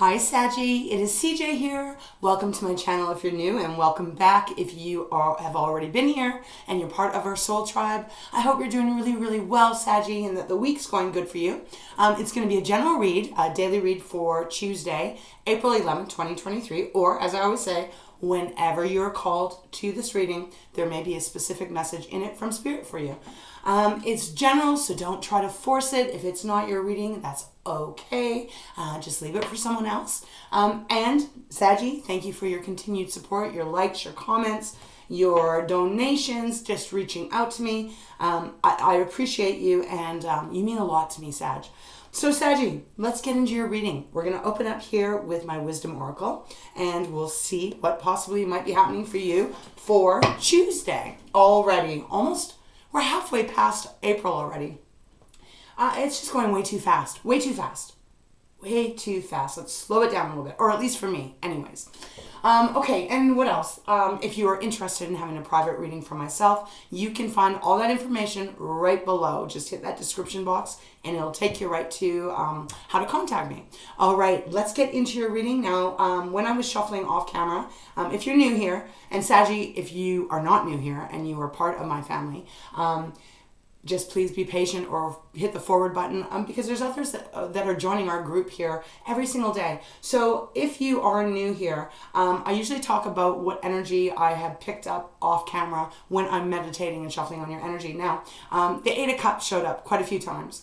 Hi Saggy, it is CJ here. Welcome to my channel if you're new, and welcome back if you have already been here and you're part of our soul tribe. I hope you're doing really well, Saggy, and that the week's going good for you. It's going to be a general read, a daily read for Tuesday, April 11th, 2023, or as I always say, whenever you're called to this reading, there may be a specific message in it from Spirit for you. It's general, so don't try to force it. If it's not your reading, that's okay. Just leave it for someone else. And Saggy, thank you for your continued support, your likes, your comments, your donations, just reaching out to me. I appreciate you, and you mean a lot to me, Sag. So Saggy, let's get into your reading. We're going to open up here with my Wisdom Oracle, and we'll see what possibly might be happening for you for Tuesday already. We're halfway past April already. It's just going way too fast. Way too fast. Let's slow it down a little bit, or at least for me, anyways. Okay, and what else? If you are interested in having a private reading for myself, you can find all that information right below. Just hit that description box, and it'll take you right to how to contact me. All right, let's get into your reading now. When I was shuffling off camera, if you're new here, and Saggy, if you are not new here and you are part of my family, just please be patient or hit the forward button because there's others that are joining our group here every single day. So if you are new here, I usually talk about what energy I have picked up off camera when I'm meditating and shuffling on your energy. Now, the Eight of Cups showed up quite a few times.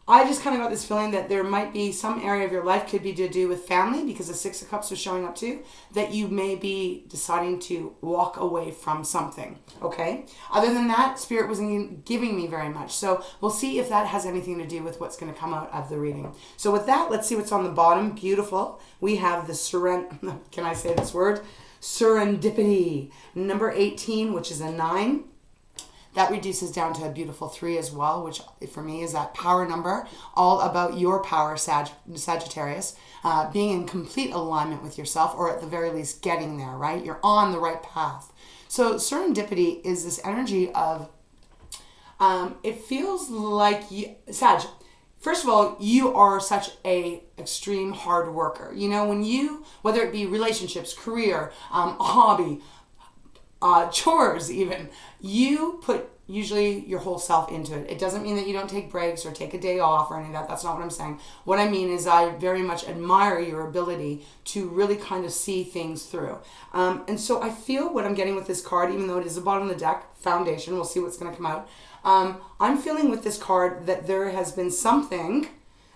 I just kind of got this feeling that there might be some area of your life could be to do with family, because the Six of Cups was showing up too, that you may be deciding to walk away from something, okay? Other than that, Spirit wasn't giving me very much. So we'll see if that has anything to do with what's going to come out of the reading. So with that, let's see what's on the bottom. Beautiful. We have the can I say this word? Serendipity. Number 18, which is a 9. That reduces down to a beautiful 3 as well, which for me is that power number, all about your power, Sagittarius, being in complete alignment with yourself, or at the very least getting there, right? You're on the right path. So serendipity is this energy of, it feels like, Sag, first of all, you are such a extreme hard worker. You know, when you, whether it be relationships, career, hobby, chores even, you put usually your whole self into it. It doesn't mean that you don't take breaks or take a day off or any of that. That's not what I'm saying. What I mean is I very much admire your ability to really kind of see things through. And so I feel what I'm getting with this card, even though it is the bottom of the deck, Foundation, we'll see what's going to come out. I'm feeling with this card that there has been something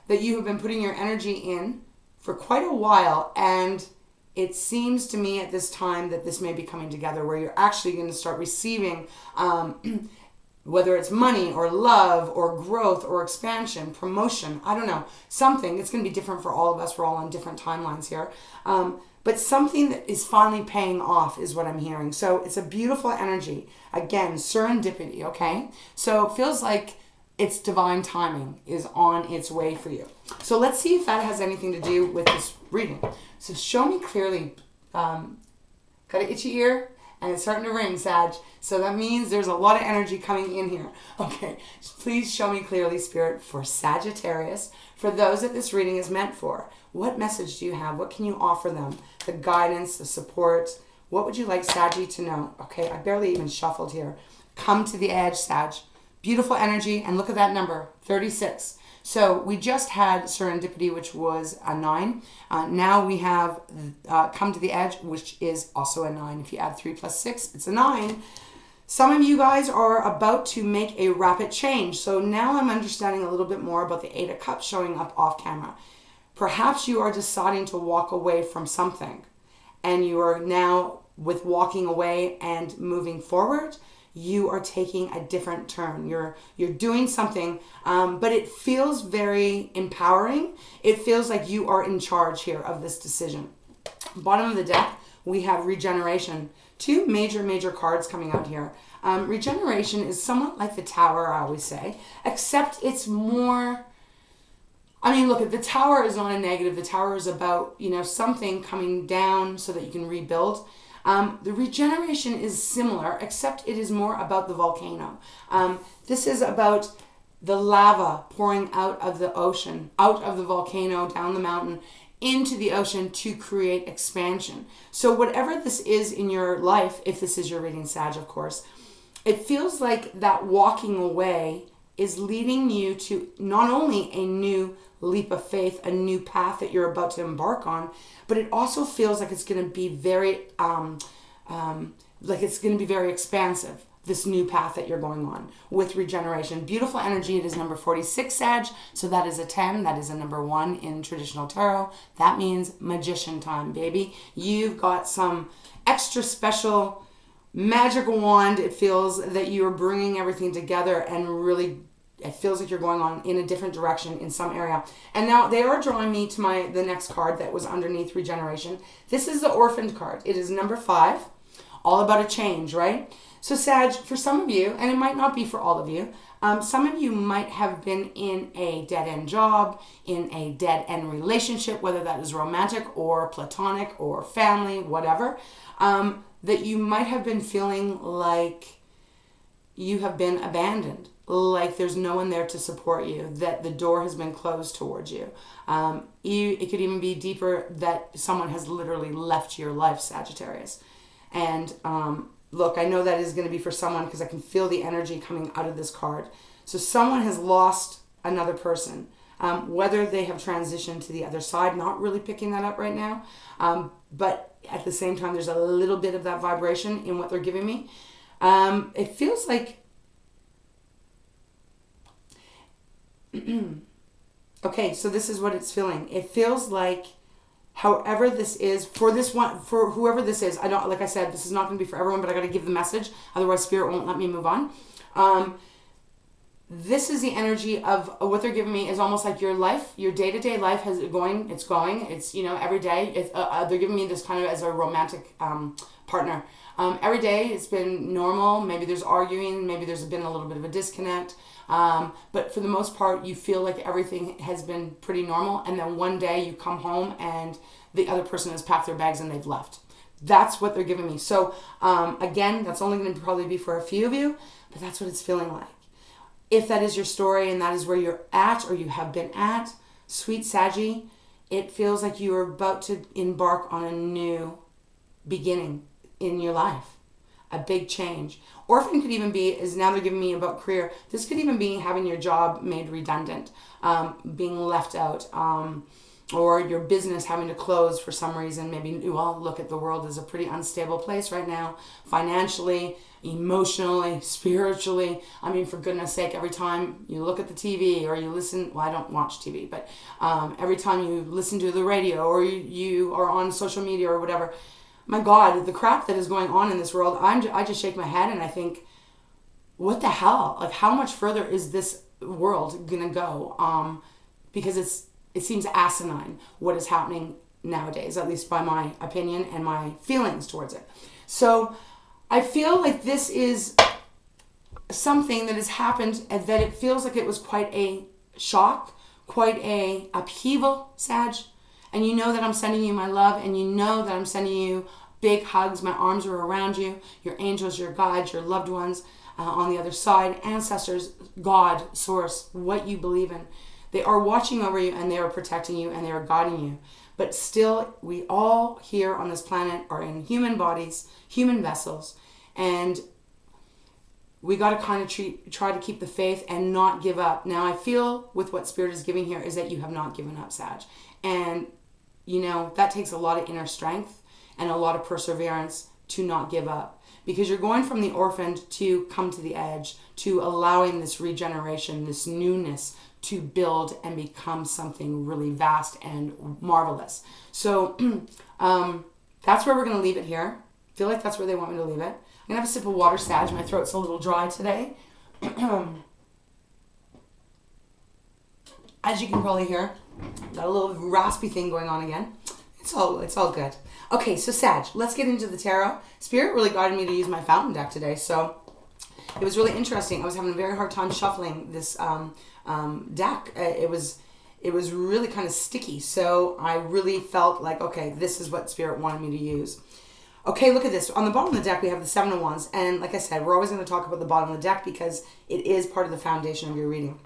that you have been putting your energy in for quite a while, and it seems to me at this time that this may be coming together, where you're actually going to start receiving, whether it's money or love or growth or expansion, promotion, I don't know, something. It's going to be different for all of us. We're all on different timelines here. But something that is finally paying off is what I'm hearing. So it's a beautiful energy. Again, serendipity, okay? So it feels like it's divine timing is on its way for you. So let's see if that has anything to do with this reading. So show me clearly. Got an itchy ear, and it's starting to ring, Sag. So that means there's a lot of energy coming in here. Okay, please show me clearly, Spirit, for Sagittarius, for those that this reading is meant for. What message do you have? What can you offer them? The guidance, the support. What would you like Saggy to know? Okay, I barely even shuffled here. Come to the edge, Sag. Beautiful energy, and look at that number, 36. So we just had serendipity, which was a 9. Now we have come to the edge, which is also a 9. If you add 3 plus 6, it's a 9. Some of you guys are about to make a rapid change. So now I'm understanding a little bit more about the Eight of Cups showing up off camera. Perhaps you are deciding to walk away from something, and you are now, with walking away and moving forward, you are taking a different turn. You're doing something, but it feels very empowering. It feels like you are in charge here of this decision. Bottom of the deck, we have regeneration. 2 major cards coming out here. Regeneration is somewhat like the Tower, I always say, except it's more, I mean, look, the Tower is not a negative. The Tower is about, something coming down so that you can rebuild. The regeneration is similar, except it is more about the volcano. This is about the lava pouring out of the ocean, out of the volcano, down the mountain, into the ocean to create expansion. So whatever this is in your life, if this is your reading, Sag, of course, it feels like that walking away is leading you to not only a new leap of faith, a new path that you're about to embark on, but it also feels like it's going to be very, very expansive, this new path that you're going on with regeneration. Beautiful energy. It is number 46, Sag. So that is a 10. That is a number 1 in traditional tarot. That means magician time, baby. You've got some extra special magic wand. It feels that you're bringing everything together, and really it feels like you're going on in a different direction in some area. And now they are drawing me to the next card that was underneath regeneration. This is the orphaned card. It is number 5, all about a change, right? So Sag, for some of you, and it might not be for all of you, some of you might have been in a dead-end job, in a dead-end relationship, whether that is romantic or platonic or family, whatever, that you might have been feeling like you have been abandoned, like there's no one there to support you, that the door has been closed towards you. It could even be deeper, that someone has literally left your life, Sagittarius. And look, I know that is going to be for someone because I can feel the energy coming out of this card. So someone has lost another person, whether they have transitioned to the other side, not really picking that up right now. But at the same time, there's a little bit of that vibration in what they're giving me. It feels like, okay, so this is what it's feeling. It feels like, however this is, for this one, for whoever this is, I don't, like I said, this is not going to be for everyone, but I got to give the message, otherwise Spirit won't let me move on. This is the energy of what they're giving me is almost like your life, your day-to-day life has going, it's, every day, it's, they're giving me this kind of as a romantic partner. Every day it's been normal, maybe there's arguing, maybe there's been a little bit of a disconnect, but for the most part, you feel like everything has been pretty normal, and then one day you come home and the other person has packed their bags and they've left. That's what they're giving me. So, again, that's only going to probably be for a few of you, but that's what it's feeling like. If that is your story and that is where you're at or you have been at, sweet Saggy, it feels like you are about to embark on a new beginning in your life. A big change. Orphan could even be, is now they're giving me about career. This could even be having your job made redundant, being left out, or your business having to close for some reason. Maybe, well, look at the world as a pretty unstable place right now, financially, emotionally, spiritually. I mean, for goodness sake, every time you look at the TV or you listen, well, I don't watch TV, but every time you listen to the radio or you are on social media or whatever, my God, the crap that is going on in this world, I just shake my head and I think, what the hell? Like, how much further is this world gonna go? Because it seems asinine what is happening nowadays, at least by my opinion and my feelings towards it. So I feel like this is something that has happened and that it feels like it was quite a shock, quite a upheaval, Sag. And you know that I'm sending you my love, and you know that I'm sending you big hugs. My arms are around you, your angels, your guides, your loved ones on the other side, ancestors, God, source, what you believe in. They are watching over you and they are protecting you and they are guiding you. But still, we all here on this planet are in human bodies, human vessels, and we got to kind of try to keep the faith and not give up. Now, I feel with what Spirit is giving here is that you have not given up, Sag. And that takes a lot of inner strength and a lot of perseverance to not give up, because you're going from the orphaned to come to the edge, to allowing this regeneration, this newness to build and become something really vast and marvelous. So that's where we're going to leave it here. I feel like that's where they want me to leave it. I'm going to have a sip of water, Sag. My throat's a little dry today. As you can probably hear, got a little raspy thing going on again. It's all good. Okay, so Sag, let's get into the tarot. Spirit really guided me to use my fountain deck today, so it was really interesting. I was having a very hard time shuffling this deck. It was really kind of sticky, so I really felt like, okay, this is what Spirit wanted me to use. Okay, look at this. On the bottom of the deck, we have the Seven of Wands, and like I said, we're always going to talk about the bottom of the deck because it is part of the foundation of your reading.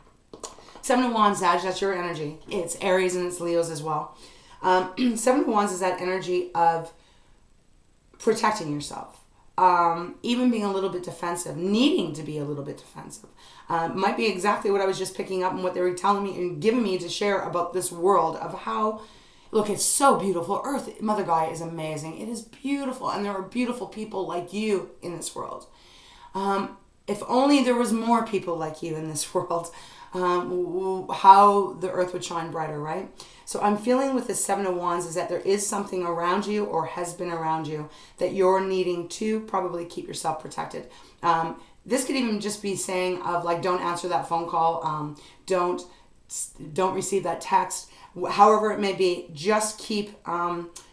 Seven of Wands, Sag, that's your energy. It's Aries and it's Leos as well. Seven of Wands is that energy of protecting yourself. Even being a little bit defensive, needing to be a little bit defensive. Might be exactly what I was just picking up and what they were telling me and giving me to share about this world of how, look, it's so beautiful. Earth, Mother Gaia is amazing. It is beautiful, and there are beautiful people like you in this world. If only there was more people like you in this world, how the earth would shine brighter, right? So I'm feeling with the Seven of Wands is that there is something around you or has been around you that you're needing to probably keep yourself protected. This could even just be saying of like, don't answer that phone call. Don't receive that text. However it may be, just keep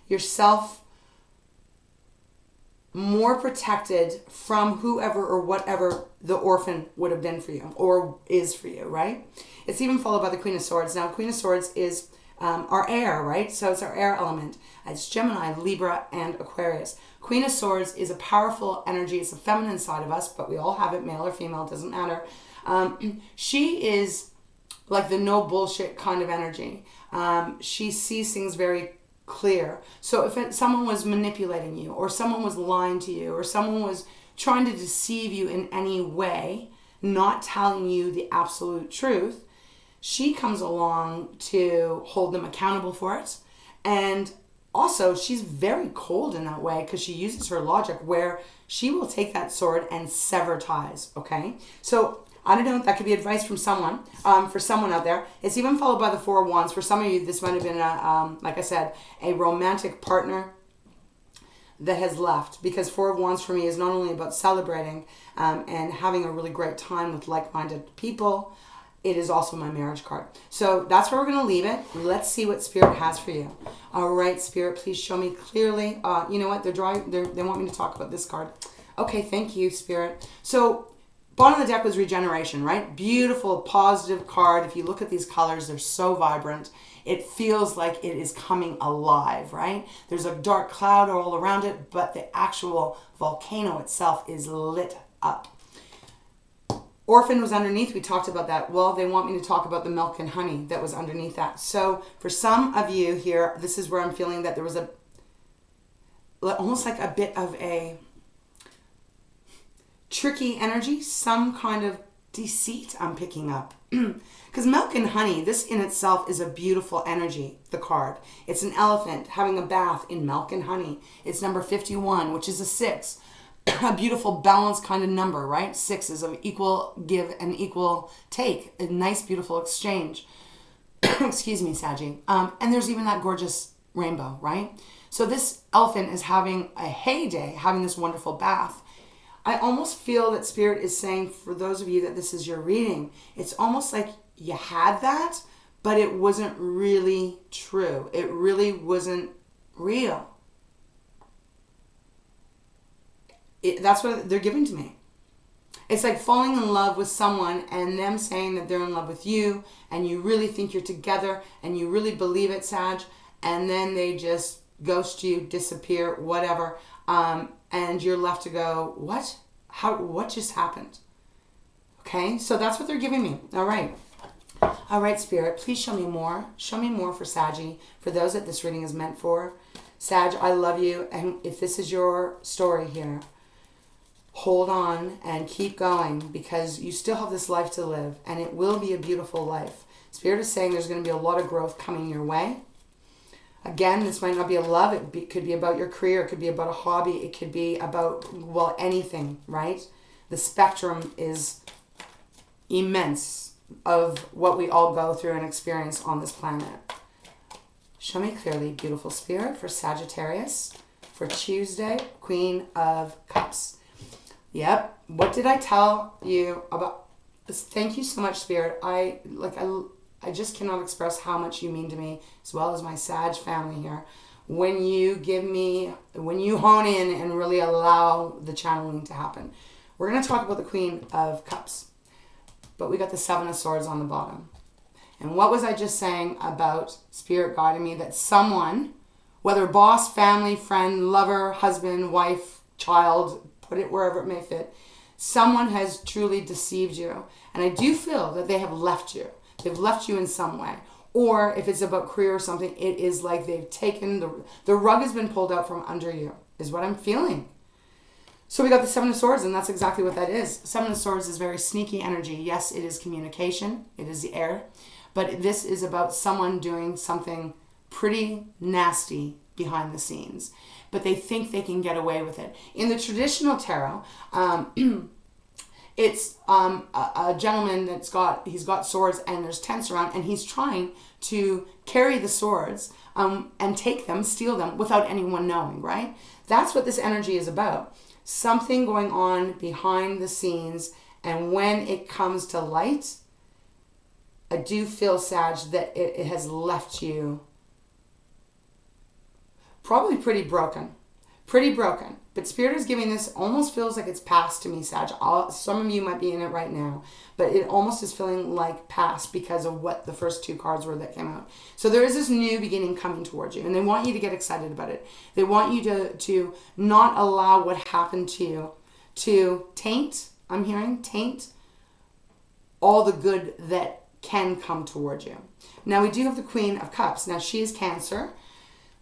yourself more protected from whoever or whatever the orphan would have been for you or is for you, right? It's even followed by the Queen of Swords. Now, Queen of Swords is our air, right? So it's our air element. It's Gemini, Libra, and Aquarius. Queen of Swords is a powerful energy. It's the feminine side of us, but we all have it, male or female, it doesn't matter. She is like the no bullshit kind of energy. She sees things very clear. So if someone was manipulating you or someone was lying to you or someone was trying to deceive you in any way, not telling you the absolute truth, she comes along to hold them accountable for it. And also, she's very cold in that way because she uses her logic where she will take that sword and sever ties, okay? So, I don't know, that could be advice from someone, for someone out there. It's even followed by the Four of Wands. For some of you, this might have been, like I said, a romantic partner that has left. Because Four of Wands for me is not only about celebrating and having a really great time with like-minded people, it is also my marriage card. So that's where we're going to leave it. Let's see what Spirit has for you. All right, Spirit, please show me clearly. You know what? They want me to talk about this card. Okay, thank you, Spirit. So bottom of the deck was regeneration, right? Beautiful, positive card. If you look at these colors, they're so vibrant. It feels like it is coming alive, right? There's a dark cloud all around it, but the actual volcano itself is lit up. Orphan was underneath. We talked about that. Well, they want me to talk about the milk and honey that was underneath that. So for some of you here, this is where I'm feeling that there was almost like a bit of a tricky energy, some kind of deceit I'm picking up. Because milk and honey, this in itself is a beautiful energy, the card. It's an elephant having a bath in milk and honey. It's number 51, which is a 6. A beautiful balanced kind of number, right? 6 is of equal give and equal take. A nice, beautiful exchange. Excuse me, Saggy. And there's even that gorgeous rainbow, right? So this elephant is having a heyday, having this wonderful bath. I almost feel that Spirit is saying, for those of you that this is your reading, it's almost like you had that, but it wasn't really true. It really wasn't real. That's what they're giving to me. It's like falling in love with someone and them saying that they're in love with you and you really think you're together and you really believe it, Sag, and then they just ghost you, disappear, whatever, and you're left to go, what? What just happened? Okay, so that's what they're giving me. All right. All right, Spirit, please show me more. Show me more for Saggy, for those that this reading is meant for. Sag, I love you, and if this is your story here, hold on and keep going because you still have this life to live and it will be a beautiful life. Spirit is saying there's going to be a lot of growth coming your way. Again, this might not be a love. It could be about your career. It could be about a hobby. It could be about, well, anything, right? The spectrum is immense of what we all go through and experience on this planet. Show me clearly, beautiful Spirit, for Sagittarius, for Tuesday, Queen of Cups. Yep. What did I tell you about this? Thank you so much, Spirit. I just cannot express how much you mean to me, as well as my Sag family here. When you hone in and really allow the channeling to happen. We're going to talk about the Queen of Cups, but we got the Seven of Swords on the bottom. And what was I just saying about Spirit guiding me that someone, whether boss, family, friend, lover, husband, wife, child, put it wherever it may fit, Someone has truly deceived you. And I do feel that they have left you. They've left you in some way. Or if it's about career or something, it is like they've taken, the rug has been pulled out from under you, is what I'm feeling. So we got the Seven of Swords, and that's exactly what that is. Seven of Swords is very sneaky energy. Yes, it is communication. It is the air. But this is about someone doing something pretty nasty behind the scenes. But they think they can get away with it. In the traditional tarot, it's a gentleman he's got swords and there's tents around, and he's trying to carry the swords and take them, steal them without anyone knowing, right? That's what this energy is about. Something going on behind the scenes, and when it comes to light, I do feel, Sag, that it has left you probably pretty broken. But Spirit is giving this, almost feels like it's past to me, Sag. Some of you might be in it right now, but it almost is feeling like past because of what the first two cards were that came out. So there is this new beginning coming towards you, and they want you to get excited about it. They want you to not allow what happened to you to taint, I'm hearing, taint all the good that can come towards you. Now we do have the Queen of Cups. Now she is Cancer.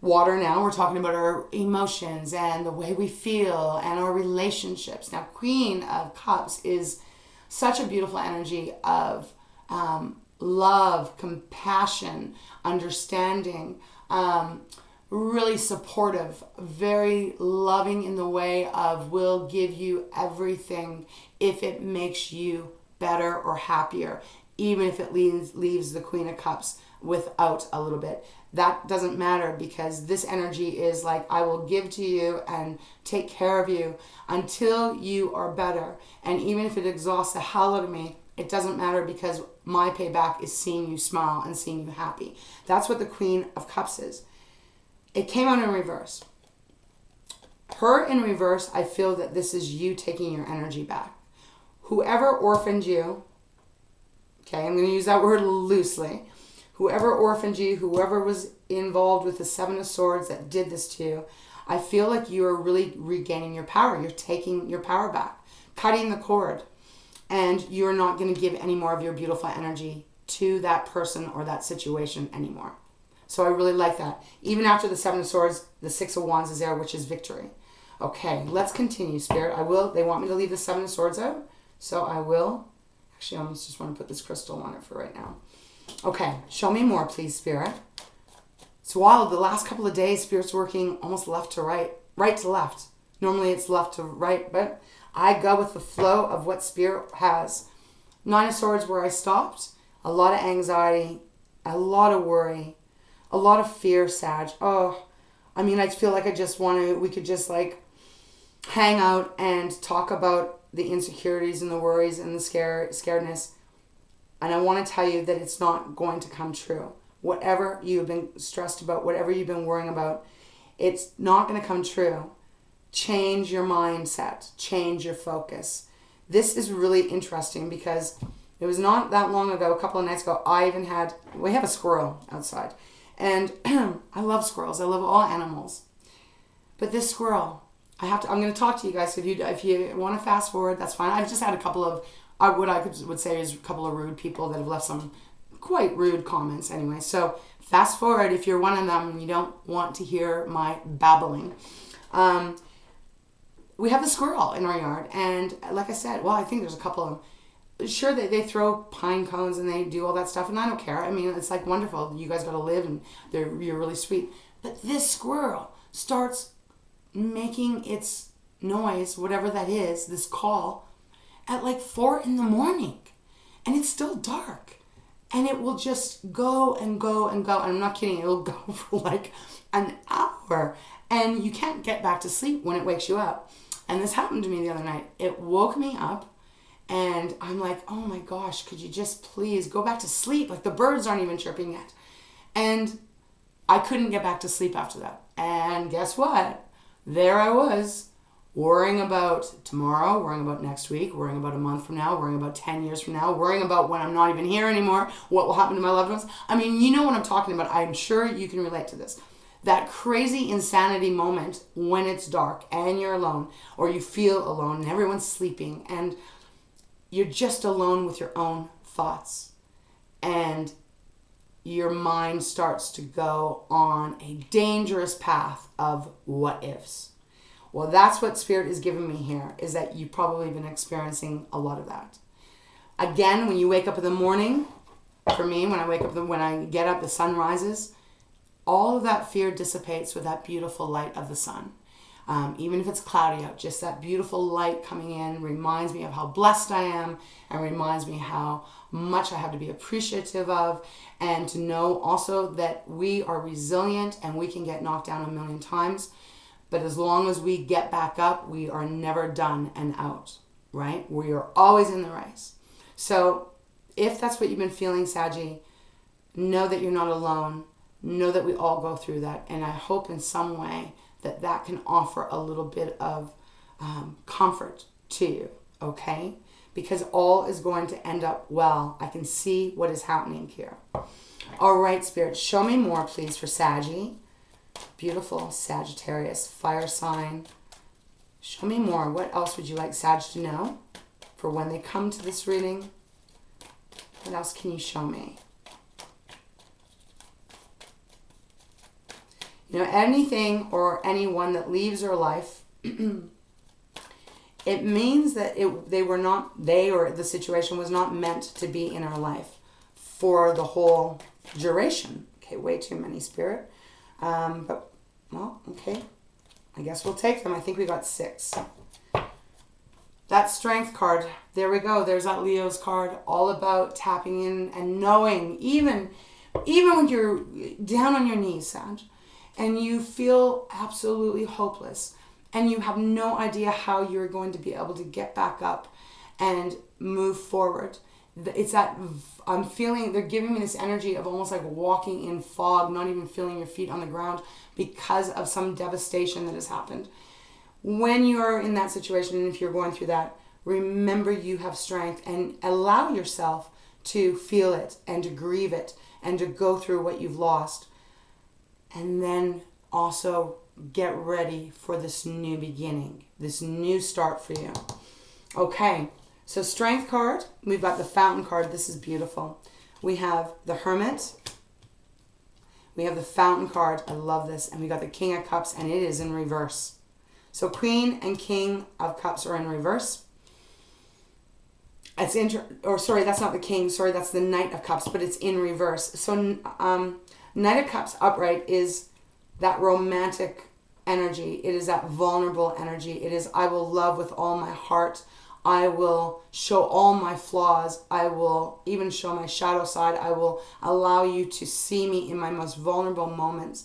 Water now, we're talking about our emotions and the way we feel and our relationships. Now, Queen of Cups is such a beautiful energy of love, compassion, understanding, really supportive, very loving in the way of will give you everything if it makes you better or happier, even if it leaves the Queen of Cups without a little bit. That doesn't matter, because this energy is like, I will give to you and take care of you until you are better. And even if it exhausts the hell out of me, it doesn't matter, because my payback is seeing you smile and seeing you happy. That's what the Queen of Cups is. It came out in reverse. Her in reverse, I feel that this is you taking your energy back. Whoever orphaned you, okay, I'm going to use that word loosely. Whoever orphaned you, whoever was involved with the Seven of Swords that did this to you, I feel like you are really regaining your power. You're taking your power back, cutting the cord, and you're not going to give any more of your beautiful energy to that person or that situation anymore. So I really like that. Even after the Seven of Swords, the Six of Wands is there, which is victory. Okay, let's continue, Spirit. They want me to leave the Seven of Swords out, so I will. Actually, I almost just want to put this crystal on it for right now. Okay, show me more, please, Spirit. It's wild. The last couple of days, Spirit's working almost left to right, right to left. Normally it's left to right, but I go with the flow of what Spirit has. Nine of Swords, where I stopped. A lot of anxiety, a lot of worry, a lot of fear, Sag. Oh, I mean, I feel like we could just like hang out and talk about the insecurities and the worries and the scaredness. And I want to tell you that it's not going to come true. Whatever you've been stressed about, whatever you've been worrying about, it's not going to come true. Change your mindset. Change your focus. This is really interesting, because it was not that long ago, a couple of nights ago, we have a squirrel outside. And I love squirrels. I love all animals. But this squirrel, I'm going to talk to you guys. If you want to fast forward, that's fine. I've just had a couple of what I would say is a couple of rude people that have left some quite rude comments anyway. So fast forward if you're one of them and you don't want to hear my babbling. We have a squirrel in our yard, and like I said, I think there's a couple of them. Sure, they throw pine cones and they do all that stuff, and I don't care. I mean, it's like wonderful. You guys got to live, and you're really sweet. But this squirrel starts making its noise, whatever that is, this call, at like 4 a.m, and it's still dark, and it will just go and go and go, and I'm not kidding, it'll go for like an hour, and you can't get back to sleep when it wakes you up. And this happened to me the other night. It woke me up, and I'm like, oh my gosh, could you just please go back to sleep? Like, the birds aren't even chirping yet. And I couldn't get back to sleep after that. And guess what? There I was, worrying about tomorrow, worrying about next week, worrying about a month from now, worrying about 10 years from now, worrying about when I'm not even here anymore, what will happen to my loved ones. I mean, you know what I'm talking about. I'm sure you can relate to this. that crazy insanity moment when it's dark and you're alone, or you feel alone and everyone's sleeping and you're just alone with your own thoughts, and your mind starts to go on a dangerous path of what ifs. Well, that's what Spirit is giving me here, is that you've probably been experiencing a lot of that. Again, when you wake up in the morning, for me, when I get up, the sun rises, all of that fear dissipates with that beautiful light of the sun. Even if it's cloudy out, just that beautiful light coming in reminds me of how blessed I am, and reminds me how much I have to be appreciative of, and to know also that we are resilient and we can get knocked down a million times. But as long as we get back up, we are never done and out, right? We are always in the race. So if that's what you've been feeling, Saggy, know that you're not alone. Know that we all go through that. And I hope in some way that can offer a little bit of comfort to you, okay? Because all is going to end up well. I can see what is happening here. All right, Spirit, show me more, please, for Saggy. Beautiful Sagittarius, fire sign. Show me more. What else would you like Sag to know for when they come to this reading? What else can you show me? You know, anything or anyone that leaves your life, it means that they or the situation was not meant to be in our life for the whole duration. Okay, way too many, Spirit. But, well, okay. I guess we'll take them. I think we got 6. That Strength card, there we go. There's that Leo's card, all about tapping in and knowing, even when you're down on your knees, Sag, and you feel absolutely hopeless, and you have no idea how you're going to be able to get back up and move forward. It's that I'm feeling, they're giving me this energy of almost like walking in fog, not even feeling your feet on the ground because of some devastation that has happened. When you're in that situation, and if you're going through that, remember you have strength, and allow yourself to feel it and to grieve it and to go through what you've lost. And then also get ready for this new beginning, this new start for you. Okay, so Strength card, we've got the Fountain card. This is beautiful. We have the Hermit. We have the Fountain card. I love this. And we got the King of Cups, and it is in reverse. So Queen and King of Cups are in reverse. That's not the King. Sorry, that's the Knight of Cups, but it's in reverse. So Knight of Cups upright is that romantic energy. It is that vulnerable energy. It is, I will love with all my heart. I will show all my flaws. I will even show my shadow side. I will allow you to see me in my most vulnerable moments.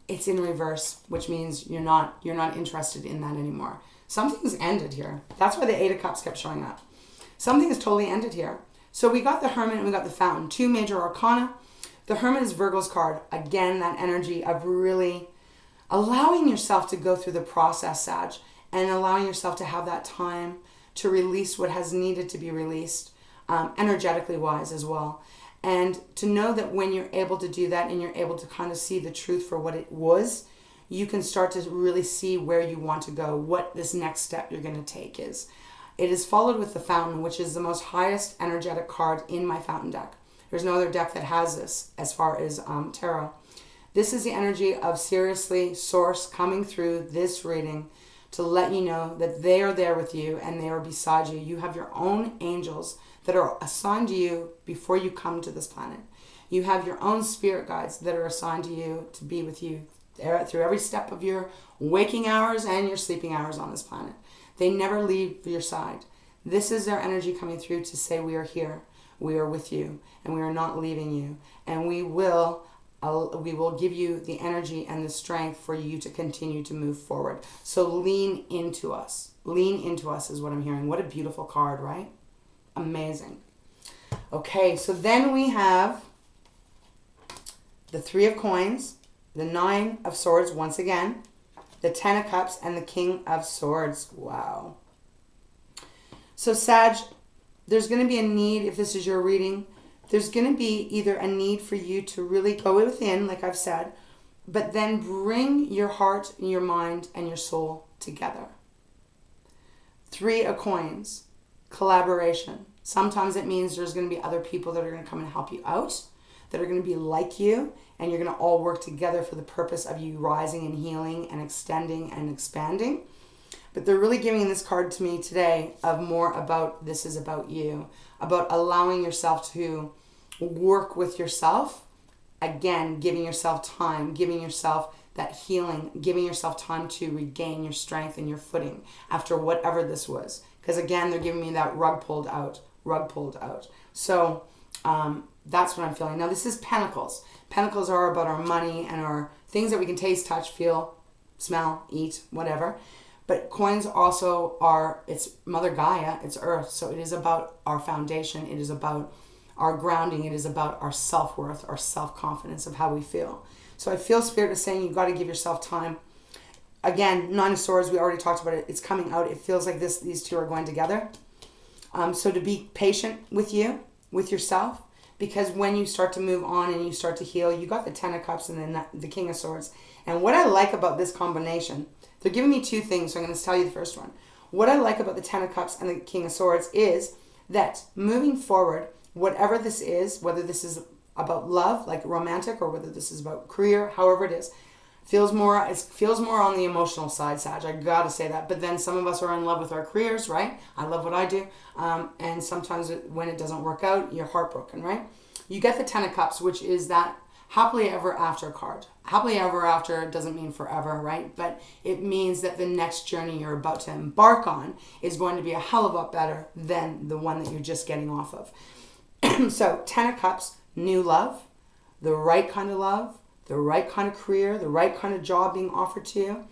It's in reverse, which means you're not interested in that anymore. Something's ended here. That's why the 8 of Cups kept showing up. Something is totally ended here. So we got the Hermit and we got the Fountain, 2 major arcana. The Hermit is Virgo's card. Again, that energy of really allowing yourself to go through the process, Sag, and allowing yourself to have that time to release what has needed to be released, energetically wise as well. And to know that when you're able to do that and you're able to kind of see the truth for what it was, you can start to really see where you want to go, what this next step you're going to take is. It is followed with the Fountain, which is the most highest energetic card in my Fountain deck. There's no other deck that has this as far as tarot. This is the energy of seriously Source coming through this reading to let you know that they are there with you and they are beside you. You have your own angels that are assigned to you before you come to this planet. You have your own spirit guides that are assigned to you to be with you through every step of your waking hours and your sleeping hours on this planet. They never leave your side. This is their energy coming through to say, we are here, we are with you, and we are not leaving you. And we will give you the energy and the strength for you to continue to move forward. So lean into us. Lean into us is what I'm hearing. What a beautiful card, right? Amazing. Okay, so then we have the 3 of Coins, the 9 of Swords once again, the 10 of Cups, and the King of Swords. Wow. So Sag, there's going to be a need, if this is your reading, there's going to be either a need for you to really go within, like I've said, but then bring your heart, your mind, and your soul together. 3 of coins, collaboration. Sometimes it means there's going to be other people that are going to come and help you out, that are going to be like you, and you're going to all work together for the purpose of you rising and healing and extending and expanding. But they're really giving this card to me today of more about, this is about you, about allowing yourself to work with yourself. Again, giving yourself time, giving yourself that healing, giving yourself time to regain your strength and your footing after whatever this was. Because again, they're giving me that rug pulled out. So that's what I'm feeling. Now this is Pentacles. Pentacles are about our money and our things that we can taste, touch, feel, smell, eat, whatever. But coins also are, it's Mother Gaia, it's Earth. So it is about our foundation. It is about our grounding. It is about our self-worth, our self-confidence of how we feel. So I feel Spirit is saying you've got to give yourself time. Again, 9 of Swords, we already talked about it. It's coming out. It feels like these two are going together. So to be patient with you, with yourself, because when you start to move on and you start to heal, you got the 10 of Cups and then the King of Swords. And what I like about this combination, they're giving me 2 things, so I'm going to tell you the first one. What I like about the 10 of Cups and the King of Swords is that moving forward, whatever this is, whether this is about love, like romantic, or whether this is about career, however it is, it feels more on the emotional side, Sag. I gotta say that. But then some of us are in love with our careers, right? I love what I do. And sometimes when it doesn't work out, you're heartbroken, right? You get the 10 of Cups, which is that happily ever after card. Happily ever after doesn't mean forever, right? But it means that the next journey you're about to embark on is going to be a hell of a lot better than the one that you're just getting off of. So 10 of Cups, new love, the right kind of love, the right kind of career, the right kind of job being offered to you.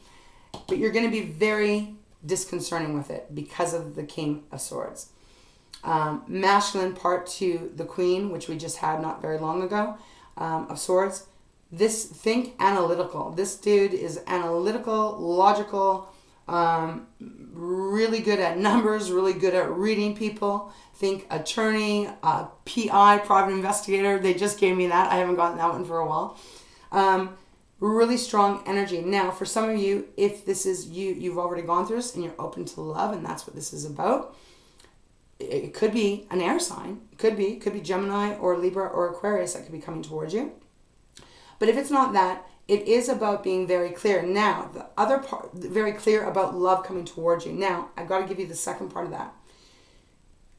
But you're going to be very disconcerting with it because of the King of Swords. Masculine part to the Queen, which we just had not very long ago, of Swords. Think analytical. This dude is analytical, logical, really good at numbers, really good at reading people. Think attorney, PI, private investigator. They just gave me that. I haven't gotten that one for a while. Really strong energy. Now, for some of you, if this is you've already gone through this and you're open to love, and that's what this is about. It could be an air sign. It could be Gemini or Libra or Aquarius that could be coming towards you. But if it's not that, it is about being very clear. Now, the other part, very clear about love coming towards you. Now, I've got to give you the second part of that.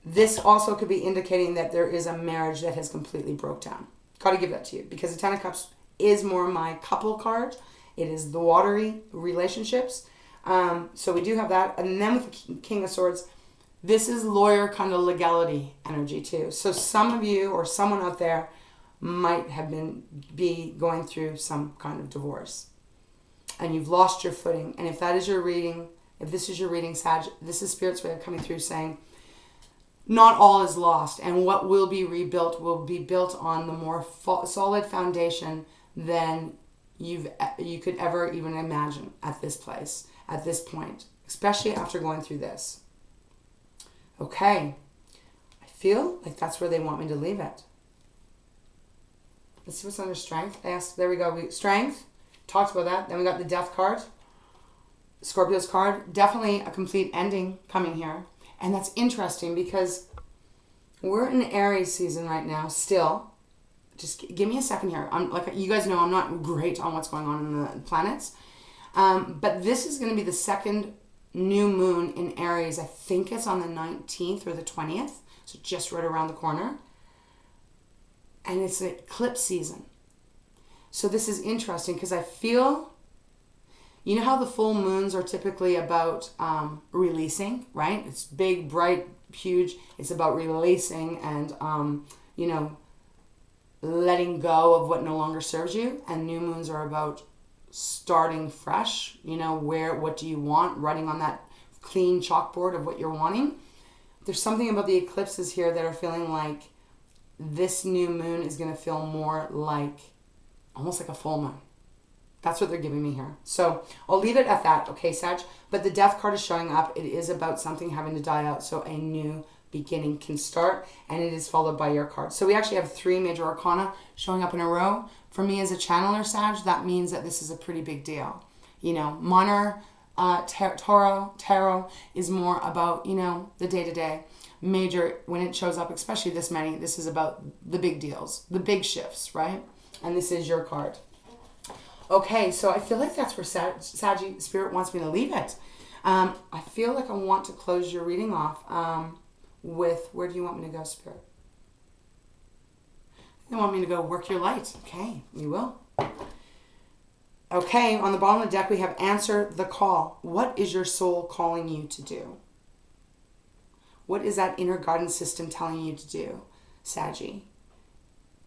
This also could be indicating that there is a marriage that has completely broke down. Got to give that to you because the 10 of Cups is more my couple card. It is the watery relationships. So we do have that. And then with the King of Swords, this is lawyer kind of legality energy too. So some of you or someone out there might have be going through some kind of divorce. And you've lost your footing. And if that is your reading, if this is your reading, Sag, this is Spirit's way of coming through saying, not all is lost, and what will be rebuilt will be built on the more solid foundation than you could ever even imagine at this place, at this point, especially after going through this. Okay, I feel like that's where they want me to leave it. Let's see what's under strength. There we go. Strength, talked about that. Then we got the Death card, Scorpio's card. Definitely a complete ending coming here. And that's interesting because we're in Aries season right now still. Just give me a second here. Like you guys know, I'm not great on what's going on in the planets. But this is going to be the second new moon in Aries. I think it's on the 19th or the 20th. So just right around the corner. And it's an eclipse season. So this is interesting because I feel... You know how the full moons are typically about releasing, right? It's big, bright, huge. It's about releasing and, letting go of what no longer serves you. And new moons are about starting fresh. What do you want? Writing on that clean chalkboard of what you're wanting. There's something about the eclipses here that are feeling like this new moon is going to feel more like, almost like a full moon. That's what they're giving me here. So I'll leave it at that, okay, Sag? But the Death card is showing up. It is about something having to die out. So a new beginning can start, and it is followed by your card. So we actually have 3 major arcana showing up in a row. For me as a channeler, Sag, that means that this is a pretty big deal. You know, minor tarot is more about, you know, the day-to-day. Major, when it shows up, especially this many, this is about the big deals, the big shifts, right? And this is your card. Okay, so I feel like that's where Saggy Spirit wants me to leave it. I feel like I want to close your reading off with, where do you want me to go, Spirit? You want me to go work your light. Okay, we will. Okay, on the bottom of the deck, we have answer the call. What is your soul calling you to do? What is that inner guidance system telling you to do, Saggy?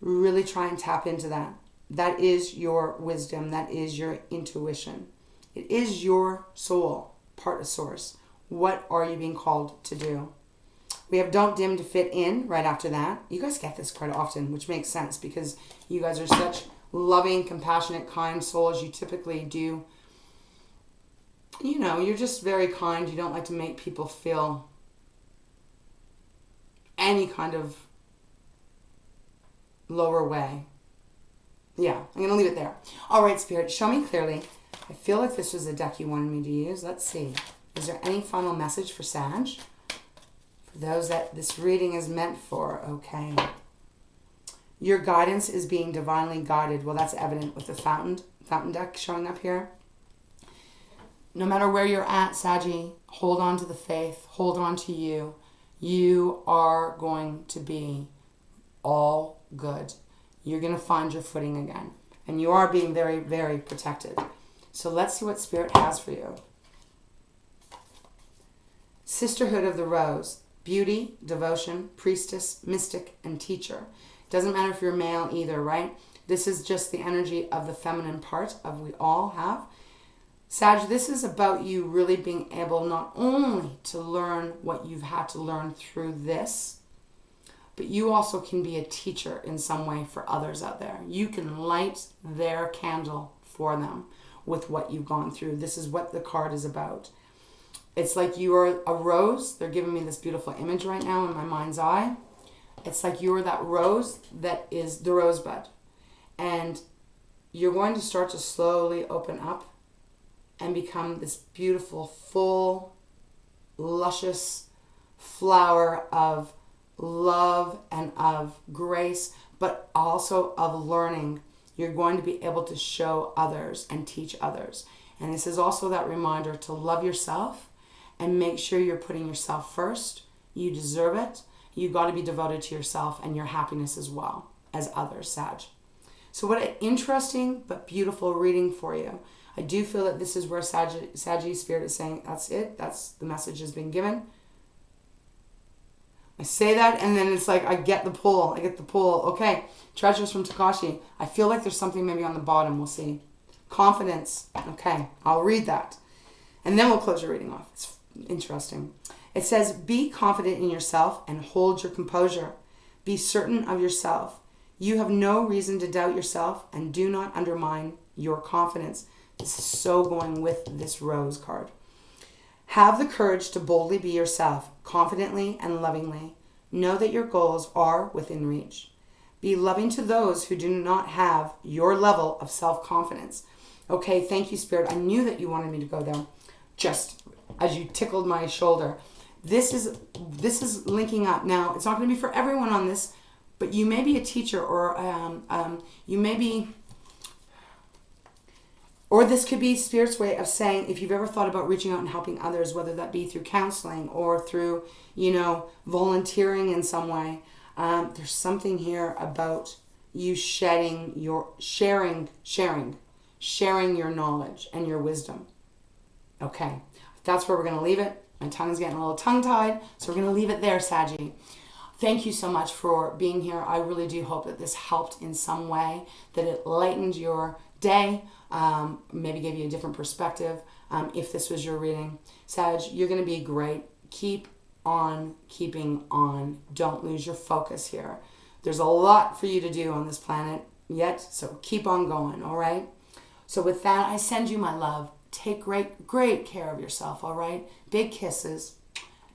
Really try and tap into that. That is your wisdom. That is your intuition. It is your soul, part of source. What are you being called to do? We have don't dim to fit in right after that. You guys get this quite often, which makes sense because you guys are such loving, compassionate, kind souls. You typically do, you know, you're just very kind. You don't like to make people feel any kind of lower way. Yeah, I'm going to leave it there. All right, Spirit, show me clearly. I feel like this was a deck you wanted me to use. Let's see. Is there any final message for Sag? For those that this reading is meant for, okay. Your guidance is being divinely guided. Well, that's evident with the fountain deck showing up here. No matter where you're at, Saggy, hold on to the faith. Hold on to you. You are going to be all good. You're going to find your footing again. And you are being very, very protected. So let's see what Spirit has for you. Sisterhood of the Rose. Beauty, devotion, priestess, mystic, and teacher. Doesn't matter if you're male either, right? This is just the energy of the feminine part of we all have. Sag, this is about you really being able not only to learn what you've had to learn through this, but you also can be a teacher in some way for others out there. You can light their candle for them with what you've gone through. This is what the card is about. It's like you are a rose. They're giving me this beautiful image right now in my mind's eye. It's like you are that rose that is the rosebud. And you're going to start to slowly open up and become this beautiful, full, luscious flower of love and of grace, but also of learning. You're going to be able to show others and teach others. And this is also that reminder to love yourself and make sure you're putting yourself first. You deserve it. You got to be devoted to yourself and your happiness as well as others, Sag. So what an interesting but beautiful reading for you. I do feel that this is where Saggy Spirit is saying, that's it. That's the message has been given. I say that and then it's like I get the pull. Okay, treasures from Takashi. I feel like there's something maybe on the bottom. We'll see. Confidence. Okay, I'll read that. And then we'll close your reading off. It's interesting. It says, be confident in yourself and hold your composure. Be certain of yourself. You have no reason to doubt yourself and do not undermine your confidence. This is so going with this rose card. Have the courage to boldly be yourself, confidently and lovingly. Know that your goals are within reach. Be loving to those who do not have your level of self-confidence. Okay, thank you, Spirit. I knew that you wanted me to go there, just as you tickled my shoulder. This is linking up. Now, it's not going to be for everyone on this, but you may be a teacher or you may be... Or this could be Spirit's way of saying, if you've ever thought about reaching out and helping others, whether that be through counseling or through, volunteering in some way, there's something here about you sharing your knowledge and your wisdom. Okay, that's where we're going to leave it. My tongue's getting a little tongue-tied, so we're going to leave it there, Saggy. Thank you so much for being here. I really do hope that this helped in some way, that it lightened your day, maybe gave you a different perspective. If this was your reading, Sag, you're going to be great. Keep on keeping on. Don't lose your focus here. There's a lot for you to do on this planet yet, so keep on going, all right? So with that, I send you my love. Take great care of yourself, all right? Big kisses,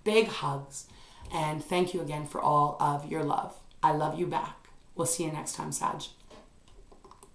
big hugs. And thank you again for all of your love. I love you back. We'll see you next time, Sag.